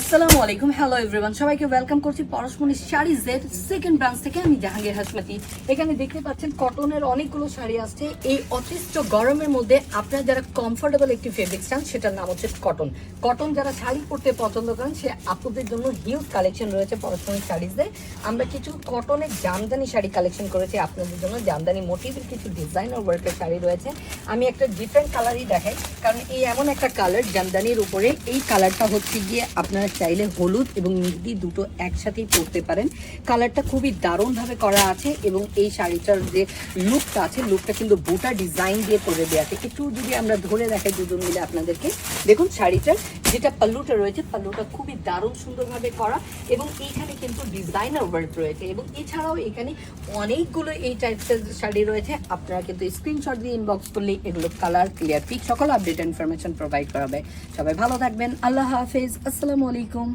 আসসালামু আলাইকুম, hello everyone, সবাইকে ওয়েলকাম করছি পরশমণি শাড়িজের সেকেন্ড ব্রাঞ্চ থেকে। আমি জাহাঙ্গীর হাশমাতি। এখানে দেখতে পাচ্ছেন কটনের অনেকগুলো শাড়ি আসছে। এই অতিষ্ঠ গরমের মধ্যে আপনারা যারা কমফোর্টেবল একটি ফেব্রিক চান, সেটার নাম হচ্ছে কটন। কটন যারা শাড়ি পরতে পছন্দ করেন, সে আপুদের জন্য হিউজ কালেকশন রয়েছে পরশমণি শাড়িজে। আমরা কিছু কটনের জামদানি শাড়ি কালেকশন করেছি আপনাদের জন্য। জামদানি মোটিভের কিছু ডিজাইনার ওয়ার্কের শাড়ি রয়েছে। আমি একটা ডিফারেন্ট কালারই দেখাই, কারণ এই এমন একটা কালার জামদানির উপরে, এই কালারটা হচ্ছে গিয়ে আপনারা চাইলে হলুদ এবং মেহেদি দুটো একসাথেই পরতে পারেন। কালারটা খুবই দারুণভাবে করা আছে এবং এই শাড়িটার যে লুকটা আছে, লুকটা কিন্তু বুটা ডিজাইন দিয়ে করে দেওয়া আছে। একটু যদি আমরা ধরে দেখাই দুজন মিলে আপনাদেরকে, দেখুন শাড়িটার যেটা পাল্লুটা রয়েছে, পাল্লুটা খুবই দারুণ সুন্দরভাবে করা এবং এইখানে কিন্তু ডিজাইনার ওয়ার্ক রয়েছে। এবং এছাড়াও এখানে অনেকগুলো এই টাইপসের শাড়ি রয়েছে। আপনারা কিন্তু স্ক্রিনশট দিয়ে ইনবক্স করলে এগুলো কালার, ক্লিয়ার পিক, সকল আপডেট ইনফরমেশন প্রোভাইড করা হবে। সবাই ভালো থাকবেন, আল্লাহ হাফেজ, আসসালামু আলাইকুম।